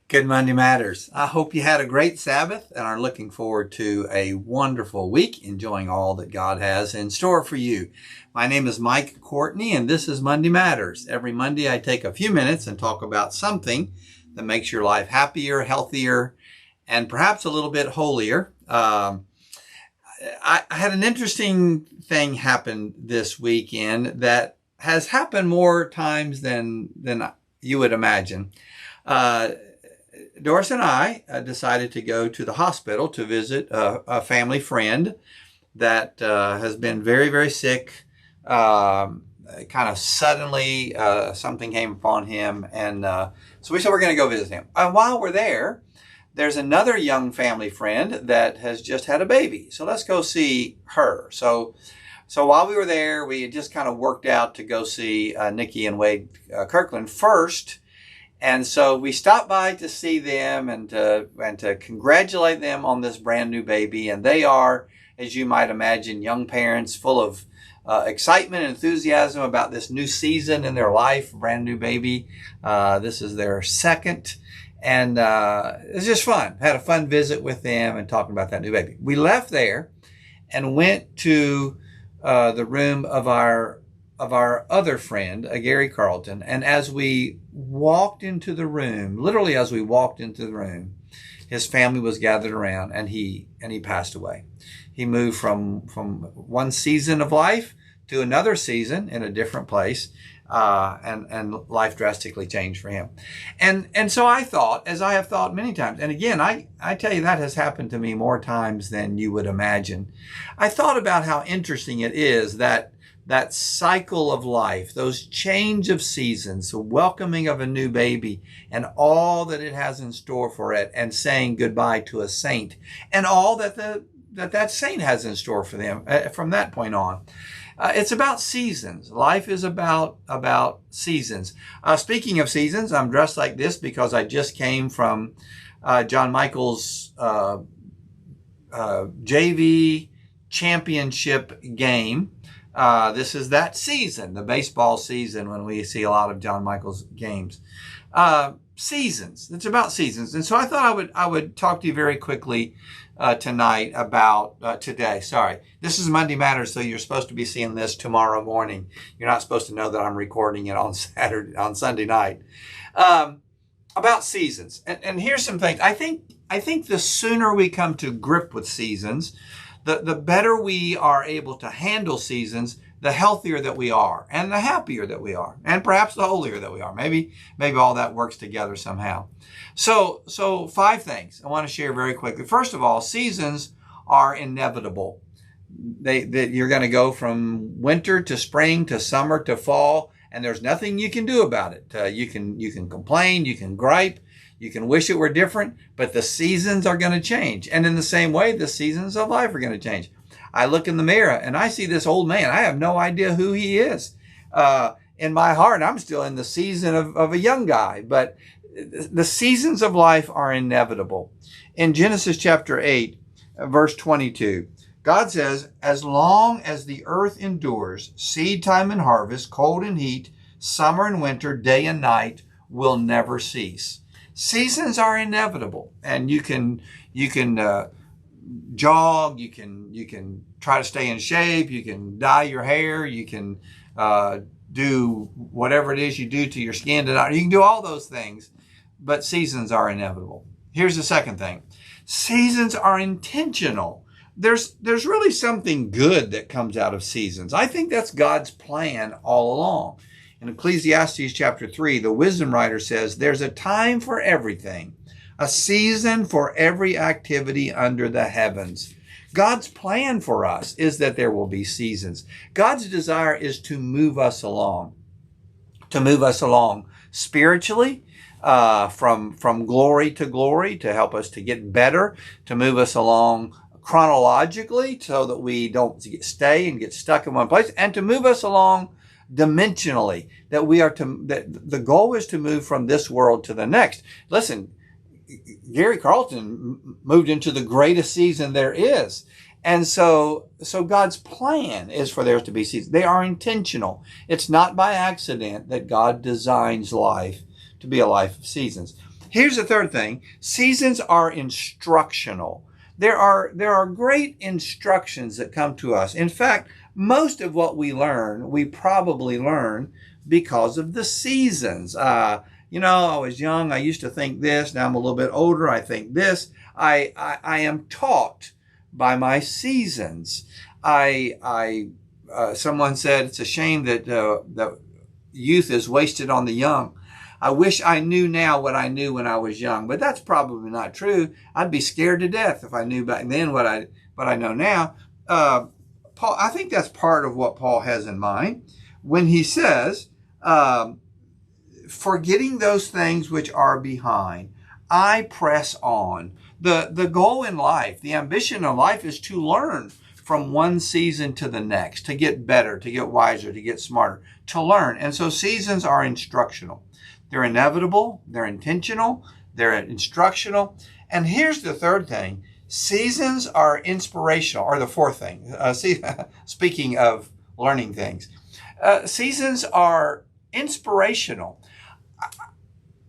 Good Monday Matters. I hope you had a great Sabbath and are looking forward to a wonderful week, enjoying all that God has in store for you. My name is Mike Courtney, and this is Monday Matters. Every Monday, I take a few minutes and talk about something that makes your life happier, healthier, and perhaps a little bit holier. I had an interesting thing happen this weekend that has happened more times than you would imagine. Doris and I decided to go to the hospital to visit a family friend that has been very, very sick. Kind of suddenly, something came upon him, and so we said we're going to go visit him. While we're there, there's another young family friend that has just had a baby, so let's go see her. So while we were there, we had just kind of worked out to go see Nikki and Wade Kirkland first. And so we stopped by to see them and to congratulate them on this brand new baby. And they are, as you might imagine, young parents full of excitement and enthusiasm about this new season in their life, brand new baby. This is their second. And it's just fun. Had a fun visit with them and talking about that new baby. We left there and went to the room of our other friend, Gary Carlton. And as we walked into the room, literally as we walked into the room, his family was gathered around, and he passed away. He moved from one season of life to another season in a different place, and life drastically changed for him. And so I thought, as I have thought many times, and again, I tell you, that has happened to me more times than you would imagine. I thought about how interesting it is that cycle of life, those change of seasons, the welcoming of a new baby, and all that it has in store for it, and saying goodbye to a saint, and all that saint has in store for them from that point on. It's about seasons. Life is about seasons. Speaking of seasons, I'm dressed like this because I just came from John Michael's JV championship game. This is that season, the baseball season, when we see a lot of John Michael's games. Seasons. It's about seasons. And so I thought I would talk to you very quickly tonight about today. Sorry. This is Monday Matters, so you're supposed to be seeing this tomorrow morning. You're not supposed to know that I'm recording it on Sunday night. About seasons. And here's some things. I think the sooner we come to grip with seasons, the better we are able to handle seasons, the healthier that we are, and the happier that we are, and perhaps the holier that we are. Maybe all that works together somehow. So 5 things I want to share very quickly. First of all, seasons are inevitable. You're going to go from winter to spring to summer to fall, and there's nothing you can do about it. You can complain, you can gripe, you can wish it were different, but the seasons are going to change. And in the same way, the seasons of life are going to change. I look in the mirror and I see this old man. I have no idea who he is. In my heart, I'm still in the season of a young guy, but the seasons of life are inevitable. In Genesis chapter 8, verse 22, God says, as long as the earth endures, seed time and harvest, cold and heat, summer and winter, day and night will never cease. Seasons are inevitable, and you can jog, you can try to stay in shape, you can dye your hair, you can do whatever it is you do to your skin tonight. You can do all those things, but seasons are inevitable. Here's the second thing. Seasons are intentional. There's really something good that comes out of seasons. I think that's God's plan all along. In Ecclesiastes chapter 3, the wisdom writer says, there's a time for everything, a season for every activity under the heavens. God's plan for us is that there will be seasons. God's desire is to move us along spiritually, from glory to glory, to help us to get better, to move us along chronologically so that we don't stay and get stuck in one place, and to move us along dimensionally, that the goal is to move from this world to the next. Listen, Gary Carlton moved into the greatest season there is. And so God's plan is for there to be seasons. They are intentional. It's not by accident that God designs life to be a life of seasons. Here's the third thing. Seasons are instructional. There are great instructions that come to us. In fact, most of what we learn, we probably learn because of the seasons. I was young, I used to think this. Now I'm a little bit older, I think this. I am taught by my seasons. Someone said it's a shame that that youth is wasted on the young. I wish I knew now what I knew when I was young, but that's probably not true. I'd be scared to death if I knew back then what I know now. Paul, I think that's part of what Paul has in mind when he says, forgetting those things which are behind, I press on. The goal in life, the ambition of life is to learn from one season to the next, to get better, to get wiser, to get smarter, to learn. And so seasons are instructional. They're inevitable, they're intentional, they're instructional. And here's the third thing. Seasons are inspirational, or the fourth thing. Speaking of learning things, seasons are inspirational.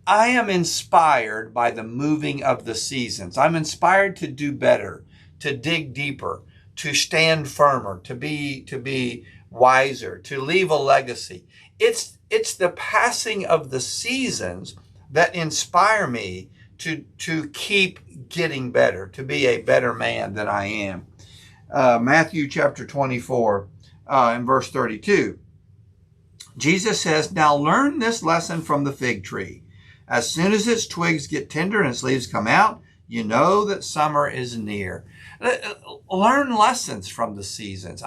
I am inspired by the moving of the seasons. I'm inspired to do better, to dig deeper, to stand firmer, to be wiser, to leave a legacy. It's the passing of the seasons that inspire me to keep getting better, to be a better man than I am. Matthew chapter 24 and verse 32. Jesus says, now learn this lesson from the fig tree. As soon as its twigs get tender and its leaves come out, you know that summer is near. Learn lessons from the seasons.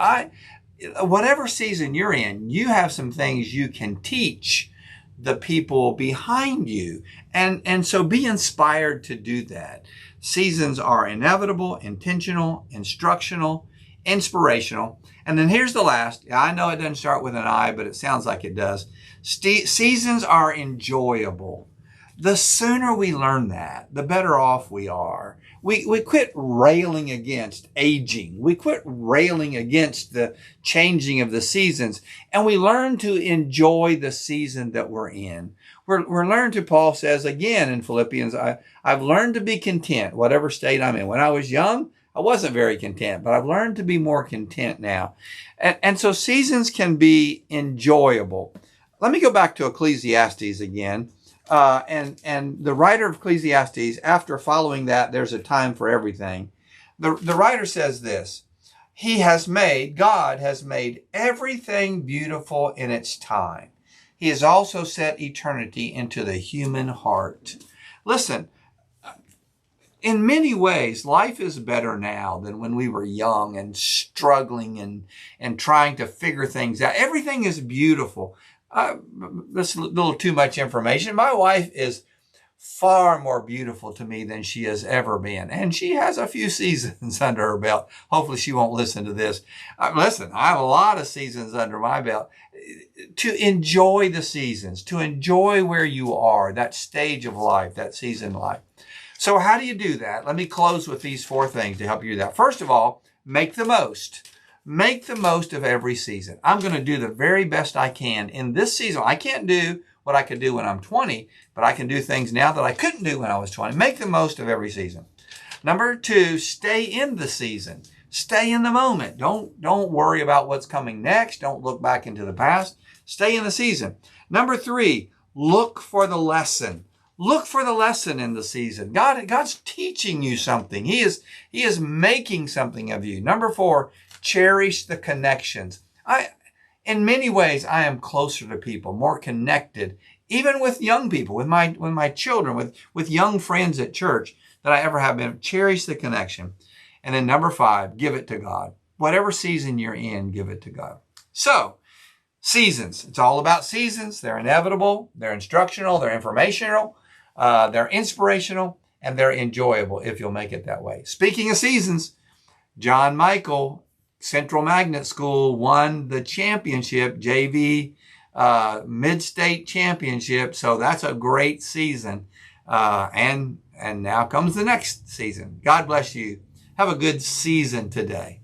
Whatever season you're in, you have some things you can teach the people behind you. And so be inspired to do that. Seasons are inevitable, intentional, instructional, inspirational. And then here's the last. I know it doesn't start with an I, but it sounds like it does. Seasons are enjoyable. The sooner we learn that, the better off we are. We quit railing against aging. We quit railing against the changing of the seasons, and we learn to enjoy the season that we're in. We're learned to, Paul says again in Philippians, I've learned to be content, whatever state I'm in. When I was young, I wasn't very content, but I've learned to be more content now. And so seasons can be enjoyable. Let me go back to Ecclesiastes again. And the writer of Ecclesiastes, after following that, there's a time for everything. The writer says this, God has made everything beautiful in its time. He has also set eternity into the human heart. Listen, in many ways, life is better now than when we were young and struggling and trying to figure things out. Everything is beautiful. This is a little too much information. My wife is far more beautiful to me than she has ever been. And she has a few seasons under her belt. Hopefully she won't listen to this. Listen, I have a lot of seasons under my belt. To enjoy the seasons, to enjoy where you are, that stage of life, that season of life. So how do you do that? Let me close with these four things to help you do that. First of all, make the most. Make the most of every season. I'm going to do the very best I can in this season. I can't do what I could do when I'm 20, but I can do things now that I couldn't do when I was 20. Make the most of every season. Number two, stay in the season. Stay in the moment. Don't worry about what's coming next. Don't look back into the past. Stay in the season. Number three, look for the lesson. Look for the lesson in the season. God's teaching you something. He is making something of you. Number four, cherish the connections. In many ways, I am closer to people, more connected, even with young people, with my children, with young friends at church than I ever have been. Cherish the connection. And then number five, give it to God. Whatever season you're in, give it to God. So, seasons. It's all about seasons. They're inevitable. They're instructional. They're informational. They're inspirational. And they're enjoyable if you'll make it that way. Speaking of seasons, John Michael, Central Magnet School, won the championship, JV Mid-State Championship. So that's a great season. And now comes the next season. God bless you. Have a good season today.